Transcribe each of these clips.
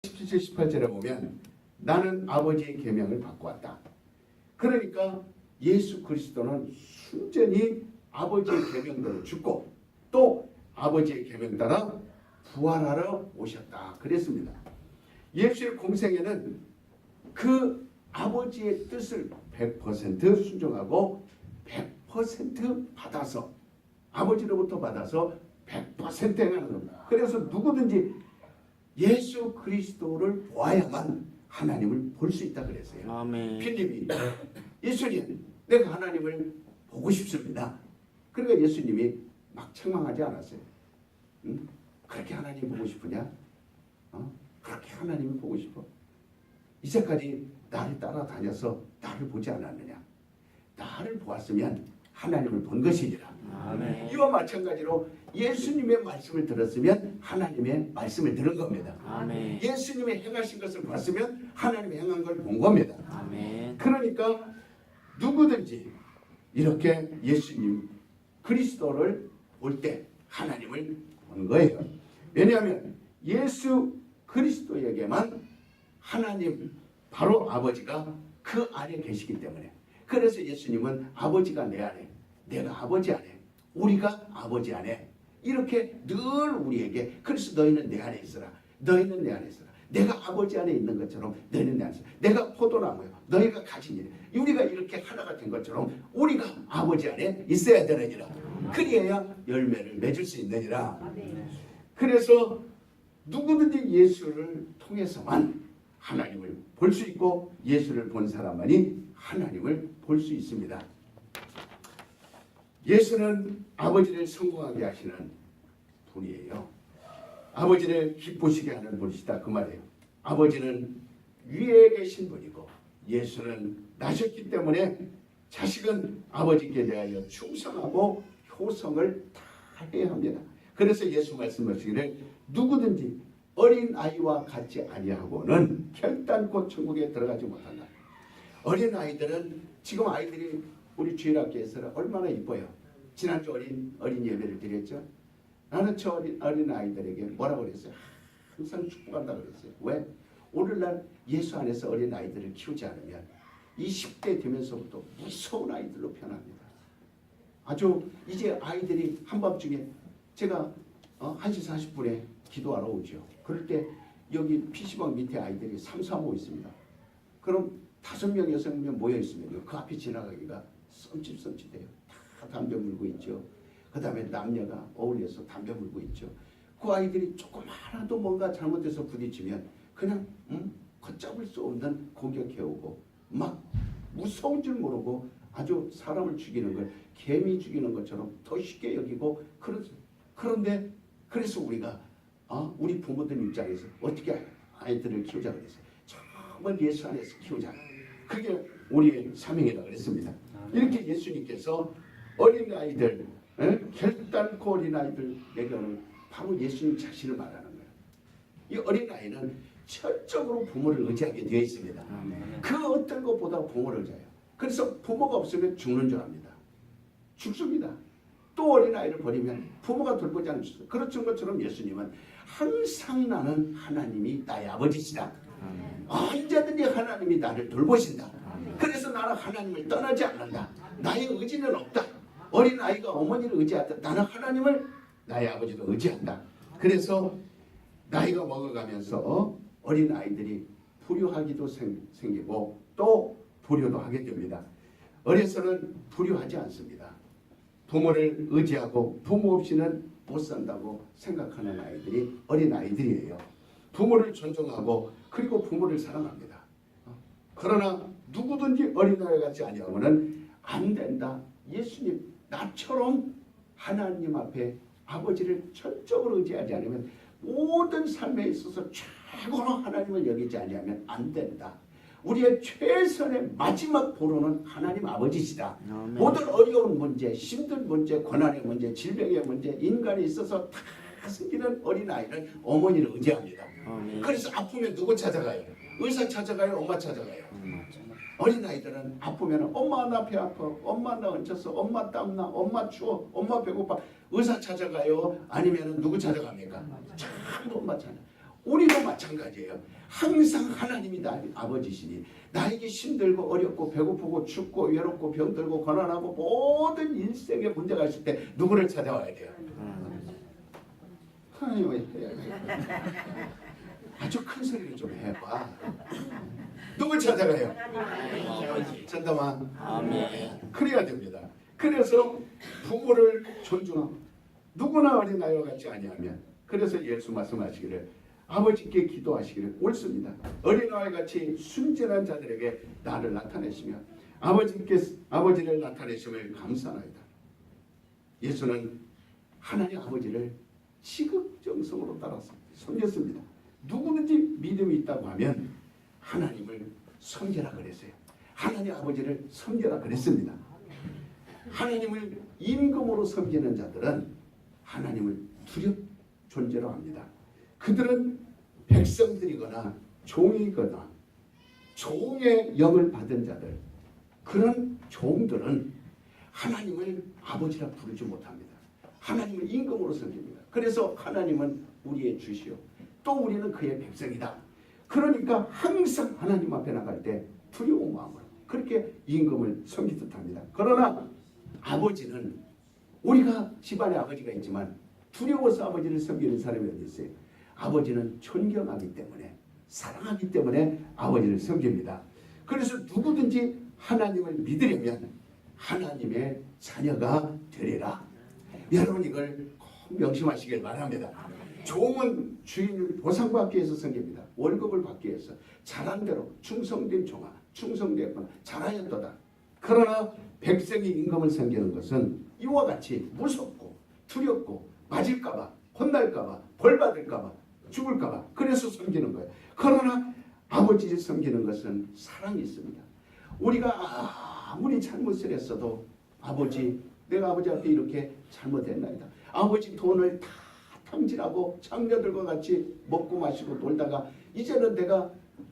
17절 18절에 보면 나는 아버지의 계명을 받고 왔다. 그러니까 예수 그리스도는 순전히 아버지의 계명대로 죽고 또 아버지의 계명 따라 부활하러 오셨다 그랬습니다. 예수의 공생애는 그 아버지의 뜻을 100% 순종하고 100% 받아서 아버지로부터 받아서 100% 행하는 겁니다. 그래서 누구든지 예수 그리스도를 보아야만 하나님을 볼 수 있다 그랬어요. 아멘. 필립이 예수님 내가 하나님을 보고 싶습니다. 그러니까 예수님이 막 책망하지 않았어요. 응? 그렇게 하나님 보고 싶으냐? 그렇게 하나님을 보고 싶어? 이제까지 나를 따라다녀서 나를 보지 않았느냐? 나를 보았으면 하나님을 본 것이니라. 아멘. 이와 마찬가지로 예수님의 말씀을 들었으면 하나님의 말씀을 들은 겁니다. 아멘. 예수님의 행하신 것을 봤으면 하나님의 행한 걸 본 겁니다. 아멘. 그러니까 누구든지 이렇게 예수님 그리스도를 볼 때 하나님을 본 거예요. 왜냐하면 예수 그리스도에게만 하나님 바로 아버지가 그 안에 계시기 때문에. 그래서 예수님은 아버지가 내 안에, 내가 아버지 안에, 우리가 아버지 안에 이렇게 늘 우리에게 그래서 너희는 내 안에 있어라. 너희는 내 안에 있어라. 내가 아버지 안에 있는 것처럼 너희는 내 안에 있어라. 내가 포도나무요. 너희가 가진 일. 우리가 이렇게 하나가 된 것처럼 우리가 아버지 안에 있어야 되느니라. 그리해야 열매를 맺을 수 있느니라. 그래서 누구든지 예수를 통해서만 하나님을 볼 수 있고 예수를 본 사람만이 하나님을 볼 수 있습니다. 예수는 아버지를 성공하게 하시는 분이에요. 아버지를 기쁘시게 하는 분이시다 그 말이에요. 아버지는 위에 계신 분이고 예수는 나셨기 때문에 자식은 아버지께 대하여 충성하고 효성을 다해야 합니다. 그래서 예수 말씀하시기를 누구든지 어린 아이와 같이 아니하고는 결단코 천국에 들어가지 못한다. 어린 아이들은 지금 아이들이 우리 주일학교에서는 얼마나 이뻐요. 지난주 어린 예배를 드렸죠. 나는 저 어린 아이들에게 뭐라고 그랬어요? 항상 축복한다 그랬어요. 왜? 오늘날 예수 안에서 어린 아이들을 키우지 않으면 20대 되면서부터 무서운 아이들로 변합니다. 아주 이제 아이들이 한밤중에 제가 1시 40분에 기도하러 오죠. 그럴 때 여기 PC방 밑에 아이들이 3, 4모 있습니다. 그럼 5명, 6명 모여 있으면 그 앞에 지나가기가 썸칫썸칫해요. 다 담배 물고 있죠. 그 다음에 남녀가 어울려서 담배 물고 있죠. 그 아이들이 조금 하나도 뭔가 잘못해서 부딪히면 그냥 걷잡을 수 없는 공격해오고 막 무서운 줄 모르고 아주 사람을 죽이는 걸 개미 죽이는 것처럼 더 쉽게 여기고 그런데 그래서 우리가 우리 부모들 입장에서 어떻게 아이들을 키우자 그랬어요. 정말 예수 안에서 키우자. 그게 우리의 사명이라고 그랬습니다. 이렇게 예수님께서 어린아이들, 결단코 어린아이들에게는 바로 예수님 자신을 말하는 거예요. 이 어린아이는 철저로 부모를 의지하게 되어 있습니다. 그 어떤 것보다 부모를 의지해요. 그래서 부모가 없으면 죽는 줄 압니다. 죽습니다. 또 어린아이를 버리면 부모가 돌보지 않을 수 있어요. 그렇던 것처럼 예수님은 항상 나는 하나님이 나의 아버지시다. 언제든지 하나님이 나를 돌보신다. 그래서 나는 하나님을 떠나지 않는다. 나의 의지는 없다. 어린아이가 어머니를 의지하다. 나는 하나님을 나의 아버지로 의지한다. 그래서 나이가 먹어가면서 어린아이들이 불효하기도 생기고 또 불효도 하게 됩니다. 어려서는 불효하지 않습니다. 부모를 의지하고 부모 없이는 못 산다고 생각하는 아이들이 어린아이들이에요. 부모를 존중하고 그리고 부모를 사랑합니다. 그러나 누구든지 어린아이 같지 아니하고는 안 된다. 예수님 나처럼 하나님 앞에 아버지를 전적으로 의지하지 않으면 모든 삶에 있어서 최고로 하나님을 여기지 아니하면 안 된다. 우리의 최선의 마지막 보루는 하나님 아버지시다. 아멘. 모든 어려운 문제, 힘든 문제, 고난의 문제, 질병의 문제, 인간에 있어서 다 생기는 어린아이는 어머니를 의지합니다. 아멘. 그래서 아프면 누구 찾아가요? 의사 찾아가요? 엄마 찾아가요? 어린아이들은 아프면 엄마 나 배 아파, 엄마 나 얹혔어, 엄마 땀나, 엄마 추워, 엄마 배고파. 의사 찾아가요? 아니면 누구 찾아갑니까? 참 엄마 찾아. 우리도 마찬가지예요. 항상 하나님이 아버지시니 나에게 힘들고 어렵고 배고프고 춥고 외롭고 병들고 고난하고 모든 인생의 문제가 있을 때 누구를 찾아와야 돼요? 하나님을 해야 돼요. 아주 큰 소리를 좀 해봐. 누굴 찾아가요? 전담아. 아멘. 그래야 됩니다. 그래서 부모를 존중하고 누구나 어린아이와 같지 아니하면, 그래서 예수 말씀하시기를 아버지께 기도하시기를 옳습니다. 어린아이 같이 순전한 자들에게 나를 나타내시며 아버지를 나타내심을 감사하나이다. 예수는 하나님 아버지를 지극정성으로 따라서 섬겼습니다. 누구든지 믿음이 있다고 하면 하나님을 섬겨라 그랬어요. 하나님 아버지를 섬겨라 그랬습니다. 하나님을 임금으로 섬기는 자들은 하나님을 두렵 존재로 합니다. 그들은 백성들이거나 종이거나 종의 영을 받은 자들, 그런 종들은 하나님을 아버지라 부르지 못합니다. 하나님을 임금으로 섬깁니다. 그래서 하나님은 우리의 주시오, 또 우리는 그의 백성이다. 그러니까 항상 하나님 앞에 나갈 때 두려운 마음으로 그렇게 임금을 섬기듯 합니다. 그러나 아버지는, 우리가 집안에 아버지가 있지만 두려워서 아버지를 섬기는 사람이 어디 있어요? 아버지는 존경하기 때문에, 사랑하기 때문에 아버지를 섬깁니다. 그래서 누구든지 하나님을 믿으려면 하나님의 자녀가 되리라. 여러분 이걸 꼭 명심하시길 바랍니다. 종은 주인을 보상받기 위해서 섬깁니다. 월급을 받기 위해서. 잘한 대로 충성된 종아, 충성되었구나, 잘하였도다. 그러나 백성이 임금을 섬기는 것은 이와 같이 무섭고 두렵고 맞을까봐, 혼날까봐, 벌받을까봐, 죽을까봐, 그래서 섬기는 거예요. 그러나 아버지를 섬기는 것은 사랑이 있습니다. 우리가 아무리 잘못을 했어도 아버지, 내가 아버지 앞에 이렇게 잘못했나이다. 아버지 돈을 다 탕진하고 장녀들과 같이 먹고 마시고 놀다가 이제는 내가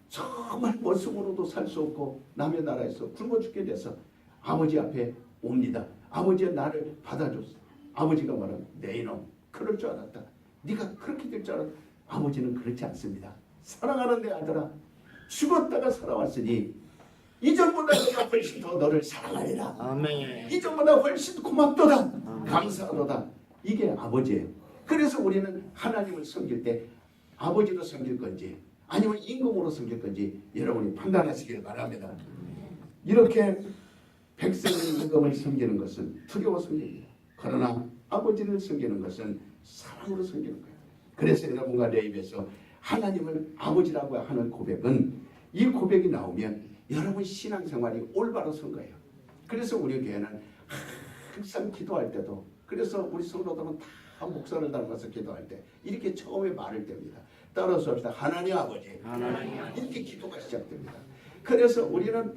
정말 머슴으로도 살 수 없고 남의 나라에서 굶어 죽게 돼서 아버지 앞에 옵니다. 아버지가 나를 받아줬어. 아버지가 말하면 내 이놈 그럴 줄 알았다. 네가 그렇게 될 줄 알았다. 아버지는 그렇지 않습니다. 사랑하는 내 아들아, 죽었다가 살아왔으니 이전보다 내가 훨씬 더 너를 사랑하리라. 아멘. 이전보다 훨씬 고맙도다. 아멘. 감사하도다. 이게 아버지예요. 그래서 우리는 하나님을 섬길 때 아버지로 섬길 건지 아니면 임금으로 섬길 건지 여러분이 판단하시길 바랍니다. 이렇게 백성의 임금을 섬기는 것은 두려워 섬깁니다. 그러나 아버지를 섬기는 것은 사랑으로 섬기는 거예요. 그래서 여러분과 내 입에서 하나님을 아버지라고 하는 고백은, 이 고백이 나오면 여러분 신앙생활이 올바로 선 거예요. 그래서 우리 교회는 항상 기도할 때도, 그래서 우리 성도들은 다 목사를 닮아서 기도할 때 이렇게 처음에 말을 댑니다. 따라서 합시다. 하나님 아버지. 이렇게 기도가 시작됩니다. 그래서 우리는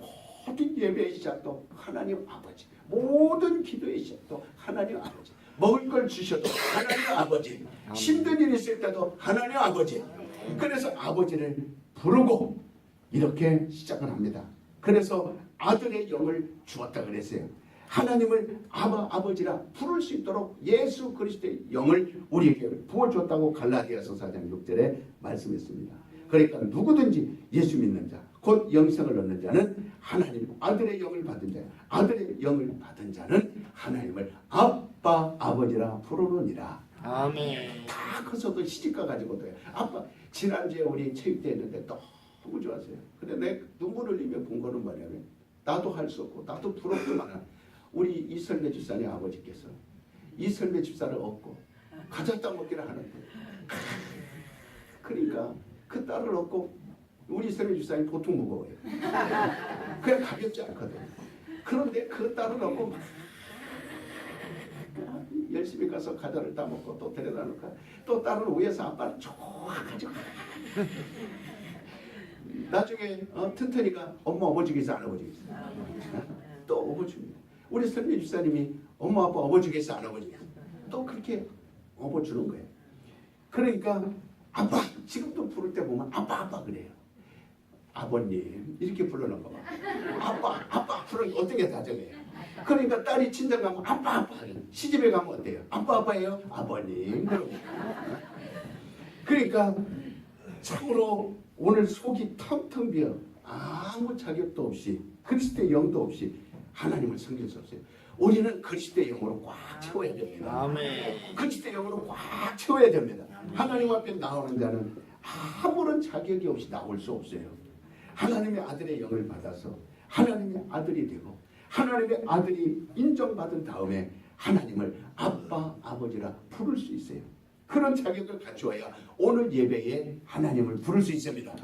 모든 예배의 시작도 하나님 아버지, 모든 기도의 시작도 하나님 아버지, 먹을 걸 주셔도 하나님 아버지, 힘든 일 있을 때도 하나님 아버지. 그래서 아버지를 부르고 이렇게 시작을 합니다. 그래서 아들의 영을 주었다 그랬어요. 하나님을 아버지라 부를 수 있도록 예수 그리스도의 영을 우리에게 부어줬다고 갈라디아서 4장 6절에 말씀했습니다. 그러니까 누구든지 예수 믿는 자, 곧 영생을 얻는 자는 하나님 아들의 영을 받은 자, 아들의 영을 받은 자는 하나님을 아빠 아버지라 부르느니라. 아멘. 다 커서도 시집가 가지고도 아빠, 지난주에 우리 체육대 했는데 너무 좋았어요. 근데 내 눈물 흘리며 본 거는 뭐냐면, 나도 할 수 없고 나도 부럽지만 우리 이설매 집사님 아버지께서 이설매 집사를 얻고 가졌다 먹기를 하는데, 그러니까 그 딸을 얻고, 우리 이설매 집사님 보통 무거워요. 그냥 가볍지 않거든. 그런데 그 딸을 얻고 막 열심히 가서 과자를 따먹고 또 데려다 놓고 또 딸을 위해서 아빠를 좋아가지고 나중에 튼튼이가 엄마 업어주겠어 안 업어주겠어? 또 업어줍니다. 우리 설미 집사님이 엄마 아빠 업어주겠어 안 업어주겠어? 또 그렇게 업어주는 거예요. 그러니까 아빠, 지금도 부를 때 보면 아빠 그래요. 아버님 이렇게 불러놓은 거 봐. 아빠 부르는 게 어떻게 다정해요. 그러니까 딸이 친정 가면 아빠 시집에 가면 어때요? 아빠예요? 아버님. 그러니까 참으로 오늘 속이 텅텅 비어 아무 자격도 없이 그리스도의 영도 없이 하나님을 섬길 수 없어요. 우리는 그리스도의 영으로 꽉 채워야 됩니다. 아멘. 그리스도의 영으로 꽉 채워야 됩니다. 하나님 앞에 나오는 자는 아무런 자격이 없이 나올 수 없어요. 하나님의 아들의 영을 받아서 하나님의 아들이 되고 하나님의 아들이 인정받은 다음에 하나님을 아빠, 아버지라 부를 수 있어요. 그런 자격을 갖추어야 오늘 예배에 하나님을 부를 수 있습니다.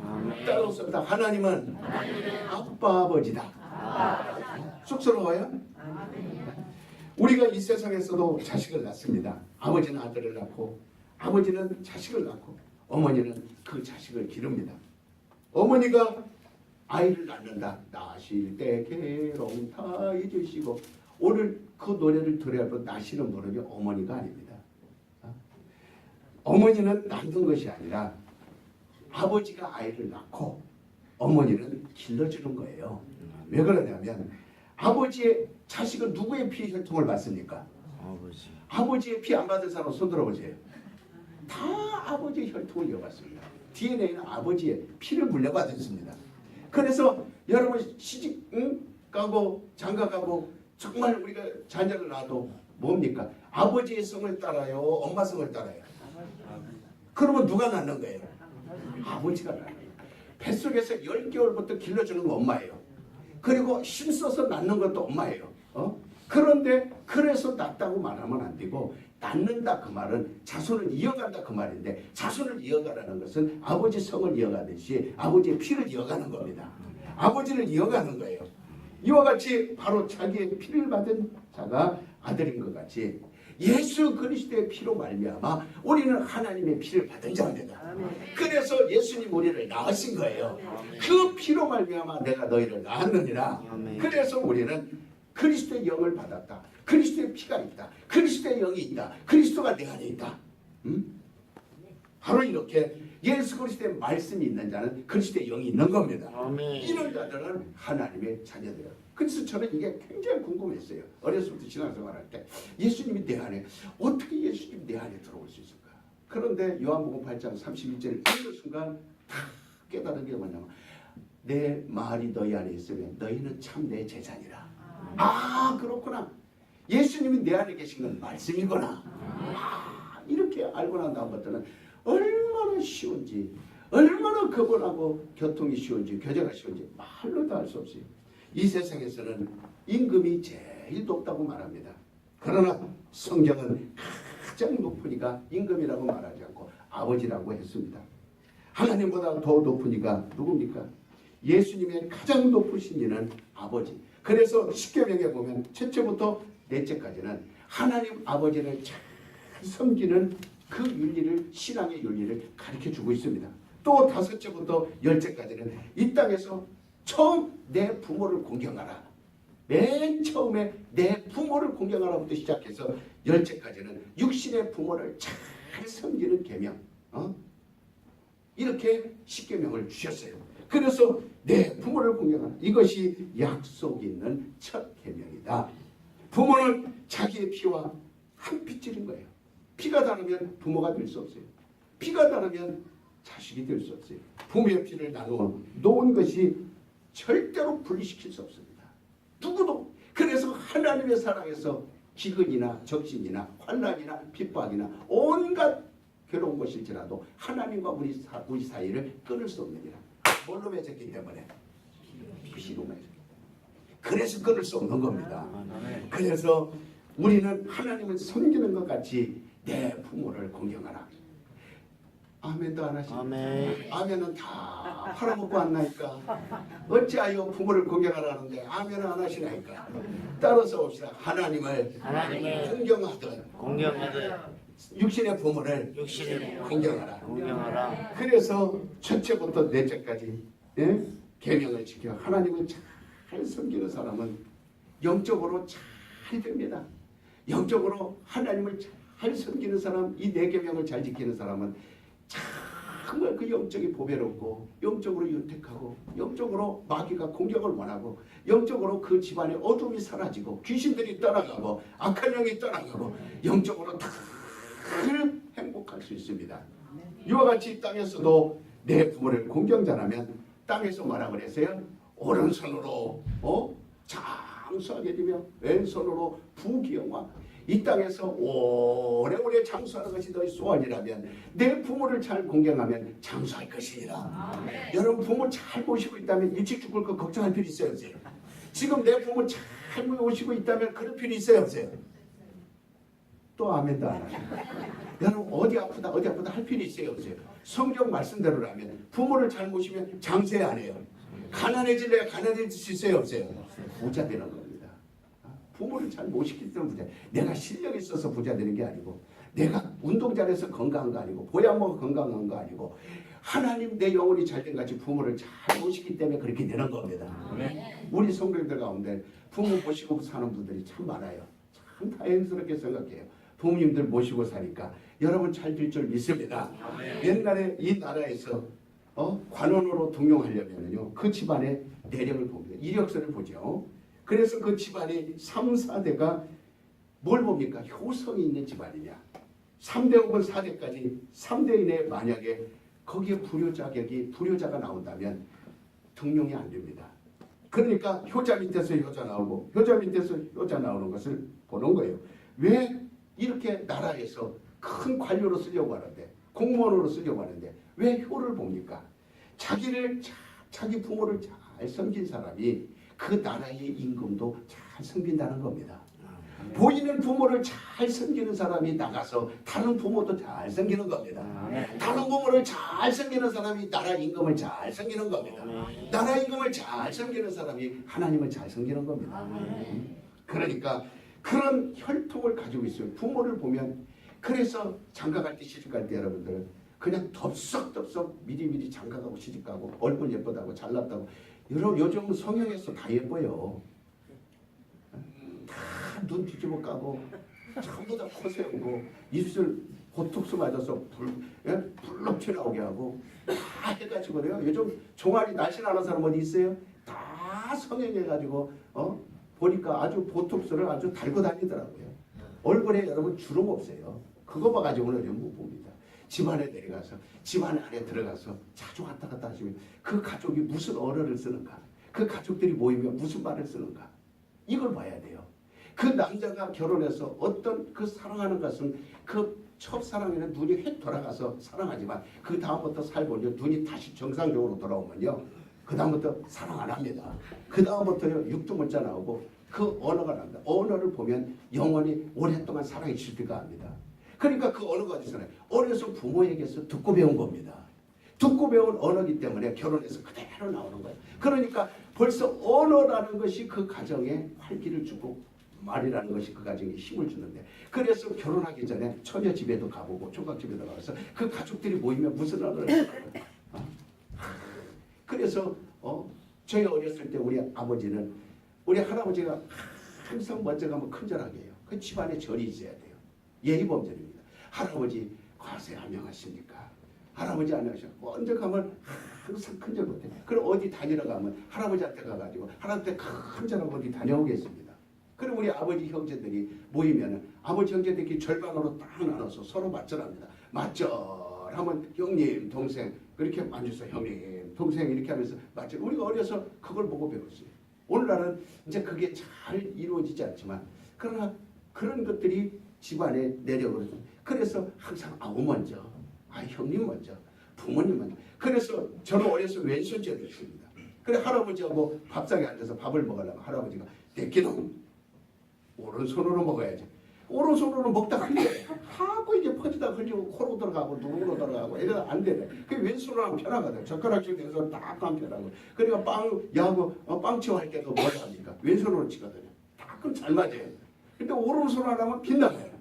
따라서 하나님은 아빠, 아버지다. 쑥스러워요? 우리가 이 세상에서도 자식을 낳습니다. 아버지는 아들을 낳고 아버지는 자식을 낳고 어머니는 그 자식을 기릅니다. 어머니가 아이를 낳는다. 나실 때 괴로움 다 잊으시고 오늘 그 노래를 들어도 나시는 분은 어머니가 아닙니다. 어머니는 낳는 것이 아니라 아버지가 아이를 낳고 어머니는 길러주는 거예요. 왜 그러냐면 아버지의 자식은 누구의 피 혈통을 받습니까? 아버지. 아버지의 피 안 받은 사람 손 들어보세요. 다 아버지의 혈통을 이어받습니다. DNA는 아버지의 피를 물려받았습니다. 그래서 여러분 시집 가고 장가 가고 정말 우리가 자녀를 낳아도 뭡니까? 아버지의 성을 따라요? 엄마 성을 따라요? 그러면 누가 낳는 거예요? 아버지가 낳는 거예요. 뱃속에서 10개월부터 길러주는 건 엄마예요. 그리고 힘써서 낳는 것도 엄마예요. 그런데 그래서 낳았다고 말하면 안 되고 낳는다 그 말은 자손을 이어간다 그 말인데 자손을 이어가라는 것은 아버지 성을 이어가듯이 아버지의 피를 이어가는 겁니다. 아버지를 이어가는 거예요. 이와 같이 바로 자기의 피를 받은 자가 아들인 것 같이 예수 그리스도의 피로 말미암아 우리는 하나님의 피를 받은 자입니다. 그래서 예수님 우리를 낳으신 거예요. 그 피로 말미암아 내가 너희를 낳았느니라. 그래서 우리는 그리스도의 영을 받았다. 그리스도의 피가 있다. 그리스도의 영이 있다. 그리스도가 내 안에 있다. 바로 이렇게 예수 그리스도의 말씀이 있는 자는 그리스도의 영이 있는 겁니다. 이런 자들은 하나님의 자녀들이에요. 그래서 저는 이게 굉장히 궁금했어요. 어렸을 때부터 신앙생활할 때 예수님이 내 안에 어떻게 예수님이 내 안에 들어올 수 있을까? 그런데 요한복음 8장 31절을 읽는 순간 다 깨달은 게 뭐냐면 내 말이 너희 안에 있으면 너희는 참 내 제자니라. 아 그렇구나. 예수님이 내 안에 계신 건 말씀이구나. 이렇게 알고 난 다음부터는 얼마나 쉬운지 얼마나 거부하고 교통이 쉬운지 교제가 쉬운지 말로 다 할 수 없어요. 이 세상에서는 임금이 제일 높다고 말합니다. 그러나 성경은 가장 높은 이가 임금이라고 말하지 않고 아버지라고 했습니다. 하나님보다 더 높은 이가 누굽니까? 예수님의 가장 높으신 이는 아버지. 그래서 십계명에 보면 첫째부터 넷째까지는 하나님 아버지를 잘 섬기는 그 윤리를 신앙의 윤리를 가르쳐주고 있습니다. 또 다섯째부터 열째까지는 이 땅에서 처음 내 부모를 공경하라. 맨 처음에 내 부모를 공경하라부터 시작해서 열째까지는 육신의 부모를 잘 섬기는 계명. 이렇게 십계명을 주셨어요. 그래서 내 부모를 공경하라. 이것이 약속 있는 첫 계명이다. 부모는 자기의 피와 한 핏줄인 거예요. 피가 다르면 부모가 될 수 없어요. 피가 다르면 자식이 될 수 없어요. 부모의 피를 나누어 놓은 것이 절대로 분리시킬 수 없습니다. 누구도. 그래서 하나님의 사랑에서 기근이나 적신이나 환난이나 핍박이나 온갖 괴로운 것일지라도 하나님과 우리 사이를 끊을 수 없느니라. 뭘로 맺었기 때문에? 피로 맺었기. 그래서 끊을 수 없는 겁니다. 그래서 우리는 하나님을 섬기는 것 같이 내 부모를 공경하라. 아멘도 안 하시네. 아멘은 다 팔아먹고 안 나니까 어찌하여 부모를 공경하라는데 아멘은 안 하시나이까. 따라서 봅시다. 하나님을 공경하든 육신의 부모를 공경하라. 그래서 첫째부터 넷째까지 계명을 지켜 하나님을 잘 섬기는 사람은 영적으로 잘 됩니다. 영적으로 하나님을 잘 섬기는 사람, 이 네 계명을 잘 지키는 사람은 정말 그 영적이 보배롭고 영적으로 윤택하고 영적으로 마귀가 공격을 원하고 영적으로 그 집안의 어둠이 사라지고 귀신들이 떠나가고 악한 영이 떠나가고 영적으로 다 행복할 수 있습니다. 이와 같이 이 땅에서도 내 부모를 공경자라면 땅에서 뭐라 그랬어요? 오른손으로 장수하게 되며 왼손으로 부귀영화. 이 땅에서 오래오래 장수하는 것이 너희 소원이라면 내 부모를 잘 공경하면 장수할 것이니라. 여러분 부모 잘 모시고 있다면 일찍 죽을 거 걱정할 필요 있어요 없어요? 지금 내 부모 잘 모시고 있다면 그럴 필요 있어요 없어요? 또 아멘도 안 하죠. 여러분 어디 아프다 할 필요 있어요 없어요? 성경 말씀대로라면 부모를 잘 모시면 장세 안 해요. 가난해질래야 가난해질 수 있어요 없어요? 부자 되는 겁니다. 부모를 잘 모시기 때문에 부자. 내가 실력이 있어서 부자 되는 게 아니고, 내가 운동 잘해서 건강한 거 아니고, 보약 먹어 건강한 거 아니고, 하나님 내 영혼이 잘된 같이 부모를 잘 모시기 때문에 그렇게 되는 겁니다. 우리 성도들 가운데 부모 모시고 사는 분들이 참 많아요. 참 다행스럽게 생각해요. 부모님들 모시고 사니까 여러분 잘 될 줄 믿습니다. 옛날에 이 나라에서 관원으로 등용하려면요 그 집안의 내력을 봅니다. 이력서를 보죠. 그래서 그 집안이 3, 4대가 뭘 봅니까? 효성이 있는 집안이냐. 3대 혹은 4대까지 3대 이내에 만약에 거기에 불효자가 나온다면 등용이 안 됩니다. 그러니까 효자 밑에서 효자 나오고 효자 밑에서 효자 나오는 것을 보는 거예요. 왜 이렇게 나라에서 큰 관료로 쓰려고 하는데, 공무원으로 쓰려고 하는데 왜 효를 봅니까? 자기 부모를 잘 섬긴 사람이 그 나라의 임금도 잘 섬긴다는 겁니다. 보이는 부모를 잘 섬기는 사람이 나가서 다른 부모도 잘 섬기는 겁니다. 다른 부모를 잘 섬기는 사람이 나라 임금을 잘 섬기는 겁니다. 나라 임금을 잘 섬기는 사람이 하나님을 잘 섬기는 겁니다. 그러니까 그런 혈통을 가지고 있어요. 부모를 보면. 그래서 장가갈 때 시집갈 때 여러분들 그냥 덥석덥석 미리미리 장가가고 시집가고 얼굴 예쁘다고 잘났다고. 여러분 요즘 성형해서 다 예뻐요. 다 눈 뒤집어 까고 전부 다 코 세우고 입술 보톡스 맞아서 불룩 튀어나오게 하고 다 해가지고요. 요즘 종아리 날씬하는 사람 어디 있어요? 다 성형해가지고 보니까 아주 보톡스를 아주 달고 다니더라고요. 얼굴에 여러분 주름 없어요. 그거 봐가지고는 못 봅니다. 집안에 내려가서 집안 안에 들어가서 자주 왔다 갔다 하시면 그 가족이 무슨 언어를 쓰는가, 그 가족들이 모이면 무슨 말을 쓰는가, 이걸 봐야 돼요. 그 남자가 결혼해서 어떤 그 사랑하는 것은 그 첫사랑에는 눈이 휙 돌아가서 사랑하지만 그 다음부터 살고요 눈이 다시 정상적으로 돌아오면요 그 다음부터 사랑 안 합니다. 그 다음부터요 육두문자 나오고 그 언어가 납니다. 언어를 보면 영원히 오랫동안 사랑이 실패가 합니다. 그러니까 그 언어가 어디서나요? 어려서 부모에게서 듣고 배운 겁니다. 듣고 배운 언어이기 때문에 결혼해서 그대로 나오는 거예요. 그러니까 벌써 언어라는 것이 그 가정에 활기를 주고 말이라는 것이 그 가정에 힘을 주는데, 그래서 결혼하기 전에 처녀 집에도 가보고 총각 집에도 가서 그 가족들이 모이면 무슨 언어를 하는 거예요. 그래서 저희 어렸을 때 우리 아버지는, 우리 할아버지가 항상 먼저 가면 큰절하게 해요. 그 집안에 절이 있어야 돼요. 예의범절입니다. 할아버지 과세 하명하십니까? 할아버지 안녕하세요. 먼저 가면 항상 큰절 못해. 그럼 어디 다니러 가면 할아버지한테 가가지고 할아버지한테 큰절하고 어디 다녀오겠습니다. 그럼 우리 아버지 형제들이 모이면은 아버지 형제들끼리 절반으로 딱 나눠서 서로 맞절합니다. 맞절하면 형님, 동생 그렇게 만져서 형님, 동생 이렇게 하면서 맞절. 우리가 어려서 그걸 보고 배웠어요. 오늘날은 이제 그게 잘 이루어지지 않지만 그러나 그런 것들이 집안의 내력으로. 그래서 항상 아우 먼저, 형님 먼저, 부모님 먼저. 그래서 저는 어려서 왼손죄를 줍니다. 그래 할아버지하고 밥상에 앉아서 밥을 먹으려면 할아버지가 내끼는 오른손으로 먹어야지. 오른손으로 먹다 흘려요. 하고 이제 퍼지다 흘리고 코로 들어가고 누구로 들어가고 이러다 안 되네. 그 왼손으로 하면 편하거든. 젓가락질 돼서 딱 하면 편하고. 그러니까 빵치고 할 때도 뭘 합니까? 왼손으로 치거든요. 딱 그럼 잘 맞아요. 근데 오른손으로 하면 빗나가요.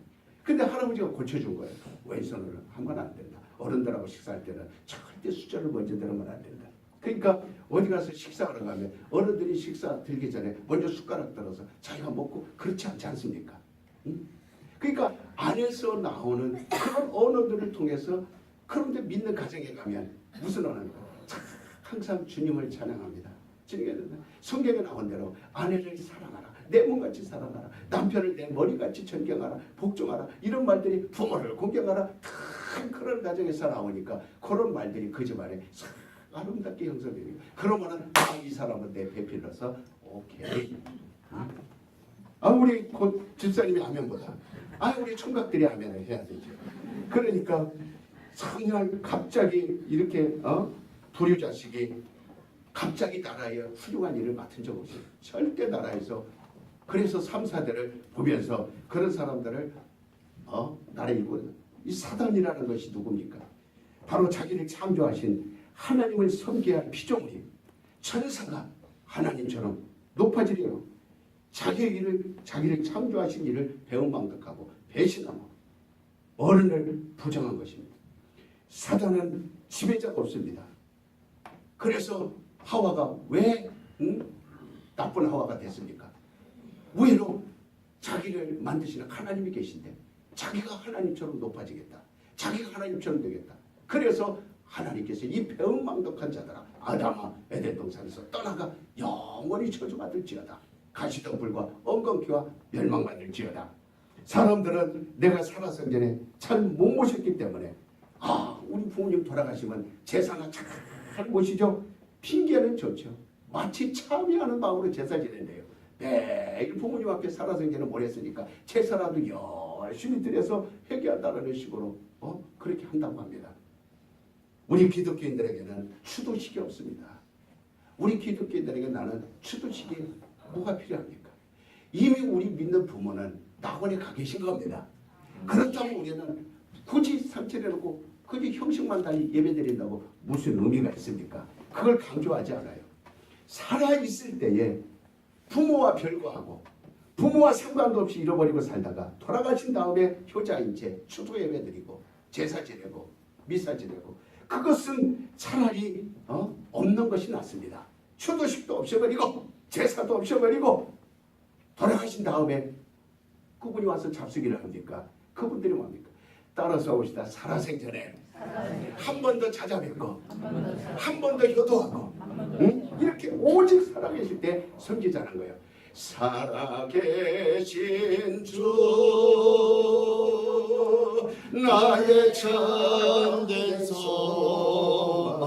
근데 할아버지가 고쳐준 거예요. 왼손으로 하면 안 된다. 어른들하고 식사할 때는 절대 숫자를 먼저 들으면 안 된다. 그러니까 어디 가서 식사하러 가면 어른들이 식사 들기 전에 먼저 숟가락 들어서 자기가 먹고 그렇지 않지 않습니까? 응? 그러니까 안에서 나오는 그런 언어들을 통해서, 그런데 믿는 가정에 가면 무슨 언어인가? 항상 주님을 찬양합니다. 성경에 나온 대로 아내를 사랑하라, 내 몸같이 사랑하라, 남편을 내 머리같이 존경하라, 복종하라, 이런 말들이 부모를 공경하라, 다 참 그런 가정에서 나오니까 그런 말들이 그 집안에 참 아름답게 형성되고 그러면은 이 사람은 내 배필로서 오케이. 우리 곧 집사님이 아멘보다 우리 총각들이 아멘을 해야 되죠. 그러니까 그냥 갑자기 이렇게 부류자식이 갑자기 나라에 훌륭한 일을 맡은 적 없어요. 절대 나라에서. 그래서 3, 4대를 보면서 그런 사람들을 나라에 일구 이 사단이라는 것이 누굽니까? 바로 자기를 창조하신 하나님을 섬겨야 할 피조물이 천사가 하나님처럼 높아지려고 자기를 창조하신 일을 배은망덕하고 배신하고 어른을 부정한 것입니다. 사단은 지배자가 없습니다. 그래서 하와가 왜 나쁜 하와가 됐습니까? 의외로 자기를 만드시는 하나님이 계신데 자기가 하나님처럼 높아지겠다. 자기가 하나님처럼 되겠다. 그래서 하나님께서 이 배은망덕한 자들아 아담아 에덴 동산에서 떠나가 영원히 저주받을지어다. 가시덤불과 엉겅퀴와 멸망받을지어다. 사람들은 내가 살아서 전에 참 못 모셨기 때문에 우리 부모님 돌아가시면 제사나 잘 모시죠. 핑계는 좋죠. 마치 참여하는 마음으로 제사 지낸대요. 매일 부모님 앞에 살아생전에 못 했으니까 제사라도 열심히 드려서 회개한다는 식으로 그렇게 한다고 합니다. 우리 기독교인들에게는 추도식이 없습니다. 우리 기독교인들에게 나는 추도식이 뭐가 필요합니까? 이미 우리 믿는 부모는 낙원에 가 계신 겁니다. 그렇다고 우리는 굳이 상처내놓고 굳이 형식만 달리 예배드린다고 무슨 의미가 있습니까? 그걸 강조하지 않아요. 살아있을 때에 부모와 별거하고 부모와 상관도 없이 잃어버리고 살다가 돌아가신 다음에 효자인 채 추도 예배드리고 제사 지내고 미사 지내고 그것은 차라리 없는 것이 낫습니다. 추도식도 없애버리고 제사도 없애버리고 돌아가신 다음에 그분이 와서 잡수기를 합니까? 그분들이 뭡니까? 따라서 오시다 살아생전에 한 번 더 찾아뵙고 한 번 더 효도하고 이렇게 오직 살아계실 때 섬기자는 거예요. 살아계신 주 나의 참된 소망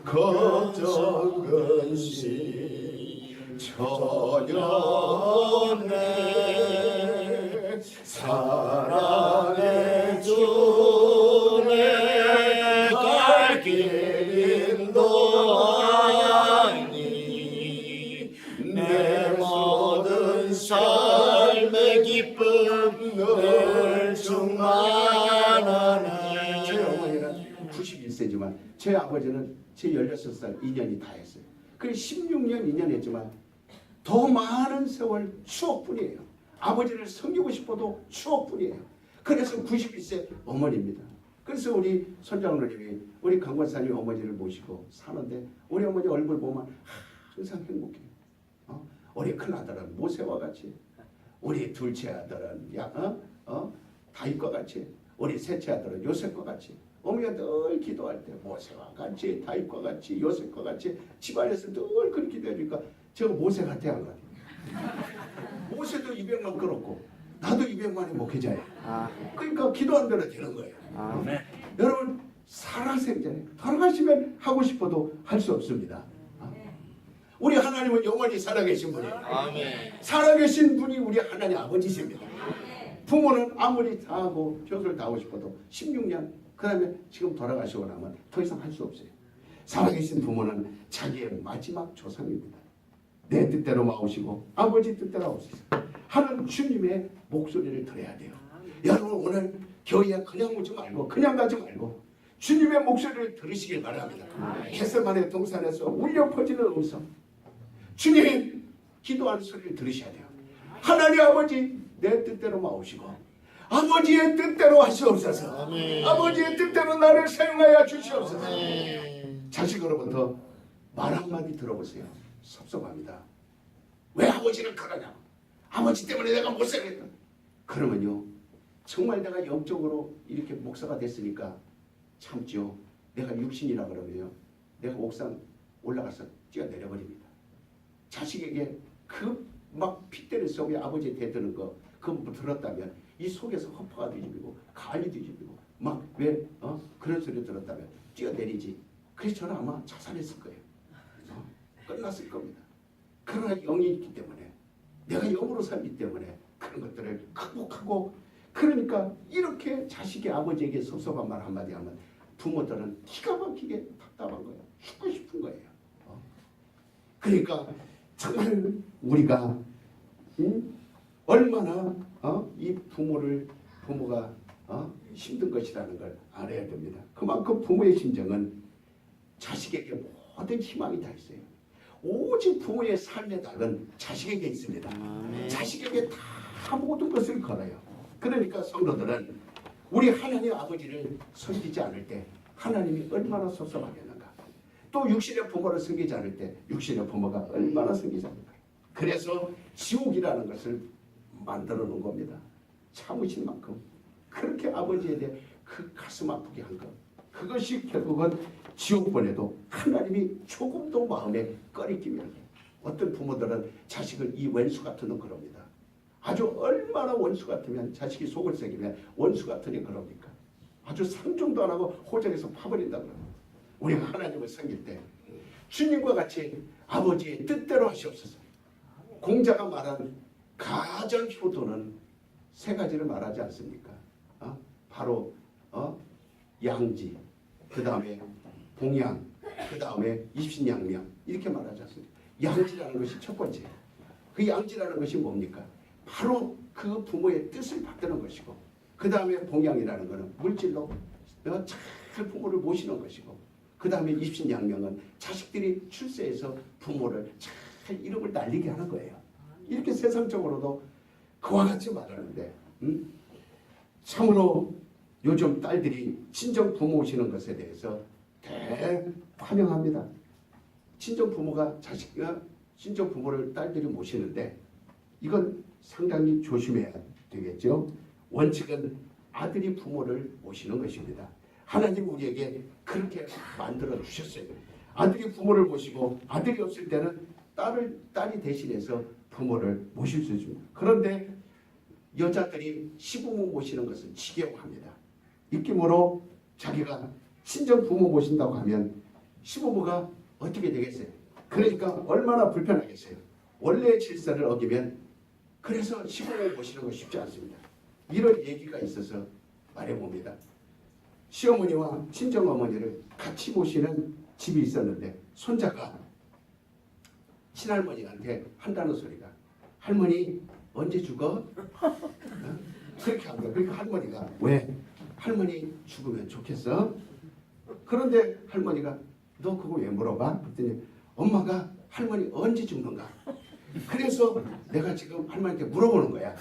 걱정 근심 전혀 내 사랑의 주 내 갈 길 인도하니 내 모든 삶의 기쁨 늘 충만하네. 제 어머니는 91세지만 제 아버지는 제 16살 2년이 다 했어요. 그래 16년 2년 했지만 더 많은 세월 추억뿐이에요. 아버지를 섬기고 싶어도 추억뿐이에요. 그래서 91세 어머니입니다. 그래서 우리 손장로님이 우리 강권사님 어머니를 모시고 사는데 우리 어머니 얼굴 보면 항상 행복해요. 우리 큰아들은 모세와 같이, 우리 둘째 아들은 다윗과 같이, 우리 셋째 아들은 요셉과 같이. 어머니가 늘 기도할 때 모세와 같이, 다윗과 같이, 요셉과 같이 집안에서 늘 그렇게 기도해주니까 제가 모세 같아야 한 것 같아요. 모세도 200만 끌었고 나도 200만의 목회자예요. 그러니까 기도한 대로 되는 거예요. 여러분 살아생전에 돌아가시면 하고 싶어도 할 수 없습니다. 우리 하나님은 영원히 살아계신 분이에요. 살아계신 분이 우리 하나님 아버지십니다. 부모는 아무리 다 하고 교수를 다 하고 싶어도 16년 그 다음에 지금 돌아가시고 나면 더 이상 할 수 없어요. 살아계신 부모는 자기의 마지막 조상입니다. 내 뜻대로 마오시고 아버지 뜻대로 마오시고 하는 주님의 목소리를 들어야 돼요. 여러분 오늘 교회에 그냥 오지 말고 그냥 가지 말고 주님의 목소리를 들으시길 바랍니다. 겟세마네 동산에서 울려 퍼지는 음성, 주님 기도하는 소리를 들으셔야 돼요. 하나님 아버지 내 뜻대로 마오시고 아버지의 뜻대로 하시옵소서. 아버지의 뜻대로 나를 사용하여 주시옵소서. 자식으로부터 말 한마디 들어보세요. 섭섭합니다. 왜 아버지는 그러냐? 아버지 때문에 내가 못 살겠다. 그러면요 정말 내가 영적으로 이렇게 목사가 됐으니까 참죠. 내가 육신이라 그러면요 내가 옥상 올라가서 뛰어내려버립니다. 자식에게 그 막 핏대를 속에 아버지에 대드는 거 그거 들었다면 이 속에서 허파가 뒤집히고 간이 뒤집히고 막 왜 그런 소리 들었다면 뛰어내리지. 그래서 저는 아마 자살했을 거예요. 끝났을 겁니다. 그러나 영이 있기 때문에 내가 영으로 살기 때문에 그런 것들을 극복하고 그러니까 이렇게 자식이 아버지에게 섭섭한 말 한마디 하면 부모들은 기가 막히게 답답한 거예요. 죽고 싶은 거예요. 그러니까 정말 우리가 얼마나 이 부모가 힘든 것이라는 걸 알아야 됩니다. 그만큼 부모의 심정은 자식에게 모든 희망이 다 있어요. 오직 부모의 삶의 달은 자식에게 있습니다. 자식에게 다 모든 것을 걸어요. 그러니까 성도들은 우리 하나님 아버지를 섬기지 않을 때 하나님이 얼마나 섭섭하겠는가. 또 육신의 부모를 섬기지 않을 때 육신의 부모가 얼마나 섬기지 않을까. 그래서 지옥이라는 것을 만들어 놓은 겁니다. 참으신 만큼 그렇게 아버지에 대해 그 가슴 아프게 한 것. 그것이 결국은 지옥 보내도 하나님이 조금도 마음에 꺼리낌이 없어요. 어떤 부모들은 자식을 이 원수 같은 놈 그럽니다. 아주 얼마나 원수 같으면 자식이 속을 새기면 원수 같으니 그럽니까? 아주 상종도 안 하고 호적에서 파버린다 그럽니다. 우리가 하나님을 섬길 때 주님과 같이 아버지의 뜻대로 하시옵소서. 공자가 말한 가장 효도는 세 가지를 말하지 않습니까? 바로 양지, 그 다음에 봉양, 그 다음에 입신양명 이렇게 말하지 않습니까? 양지라는 것이 첫 번째. 그 양지라는 것이 뭡니까? 바로 그 부모의 뜻을 받드는 것이고 그 다음에 봉양이라는 것은 물질로 잘 부모를 모시는 것이고 그 다음에 입신양명은 자식들이 출세해서 부모를 잘 이름을 날리게 하는 거예요. 이렇게 세상적으로도 그와 같이 말하는데 참으로 요즘 딸들이 친정 부모 오시는 것에 대해서 대환영합니다. 친정 부모가 친정 부모를 딸들이 모시는데 이건 상당히 조심해야 되겠죠. 원칙은 아들이 부모를 모시는 것입니다. 하나님 우리에게 그렇게 만들어 주셨어요. 아들이 부모를 모시고 아들이 없을 때는 딸이 대신해서 부모를 모실 수 있습니다. 그런데 여자들이 시부모 모시는 것은 지겨워합니다. 입김으로 자기가 친정 부모 모신다고 하면 시부모가 어떻게 되겠어요? 그러니까 얼마나 불편하겠어요. 원래의 질서를 어기면 그래서 시부모 모시는 거 쉽지 않습니다. 이런 얘기가 있어서 말해봅니다. 시어머니와 친정어머니를 같이 모시는 집이 있었는데 손자가 친할머니한테 한다는 소리가 할머니 언제 죽어? 그렇게 합니다. 그러니까 할머니가 왜? 할머니 죽으면 좋겠어? 그런데 할머니가 너 그거 왜 물어봐? 그랬더니 엄마가 할머니 언제 죽는가? 그래서 내가 지금 할머니한테 물어보는 거야.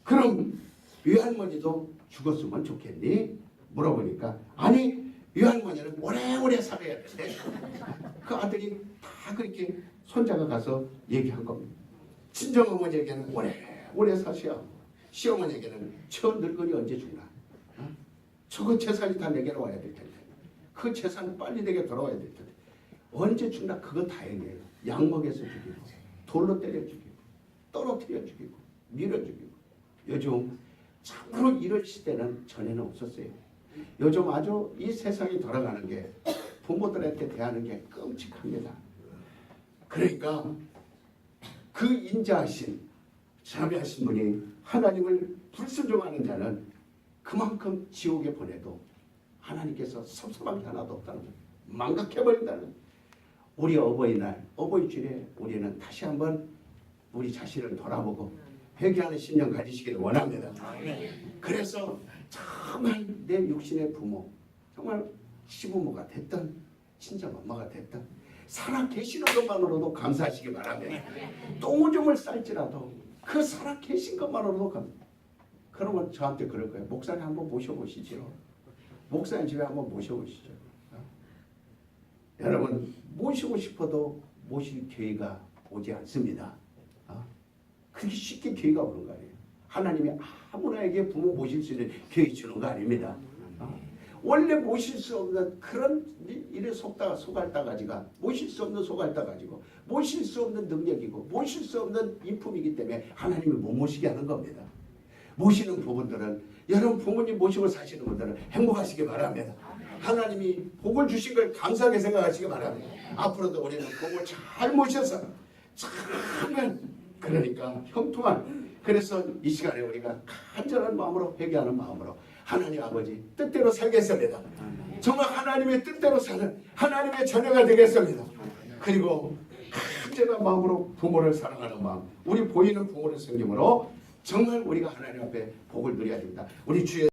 그럼 외할머니도 죽었으면 좋겠니? 물어보니까 아니 외할머니는 오래오래 살아야 된대. 그 아들이 다 그렇게 손자가 가서 얘기한 겁니다. 친정어머니에게는 오래 사셔야 시어머니에게는 저 늙은이 언제 죽나? 저거 재산이 다 내게로 와야 될 텐데 그 재산은 빨리 내게 돌아와야 될 텐데 언제 죽나? 그거 다행이에요. 약 먹여서 죽이고 돌로 때려 죽이고 떨어뜨려 죽이고 밀어 죽이고 요즘 참으로 이런 시대는 전에는 없었어요. 요즘 아주 이 세상이 돌아가는 게 부모들한테 대하는 게 끔찍합니다. 그러니까 그 인자하신 자비하신 분이 하나님을 불순종하는 자는 그만큼 지옥에 보내도 하나님께서 섭섭한 게 하나도 없다는 거예요. 망각해버린다는 거예요. 우리 어버이날, 어버이주일에 우리는 다시 한번 우리 자신을 돌아보고 회개하는 신념 가지시기를 원합니다. 그래서 정말 내 육신의 부모, 정말 시부모가 됐든 친정엄마가 됐든 살아 계시는 것만으로도 감사하시기 바랍니다. 똥오줌을 쌀지라도 그 살아 계신 것만으로도 감사합니다. 그러면 저한테 그럴 거예요. 목사님 한번 모셔보시죠. 목사님 집에 한번 모셔보시죠. 여러분 모시고 싶어도 모실 기회가 오지 않습니다. 그렇게 쉽게 기회가 오는 거 아니에요. 하나님이 아무나에게 부모 모실 수 있는 기회 주는 거 아닙니다. 원래 모실 수 없는 그런 일에 속알다가지가 모실 수 없는 속알다가지고 모실 수 없는 능력이고 모실 수 없는 인품이기 때문에 하나님이 못 모시게 하는 겁니다. 모시는 부분들은 여러분 부모님 모시고 사시는 분들은 행복하시기 바랍니다. 하나님이 복을 주신 걸 감사하게 생각하시기 바랍니다. 앞으로도 우리는 복을 잘 모셔서 정말 그러니까 형통한, 그래서 이 시간에 우리가 간절한 마음으로 회개하는 마음으로 하나님 아버지 뜻대로 살겠습니다. 정말 하나님의 뜻대로 사는 하나님의 자녀가 되겠습니다. 그리고 간절한 마음으로 부모를 사랑하는 마음, 우리 보이는 부모를 섬김으로 정말 우리가 하나님 앞에 복을 누려야 됩니다. 우리 주의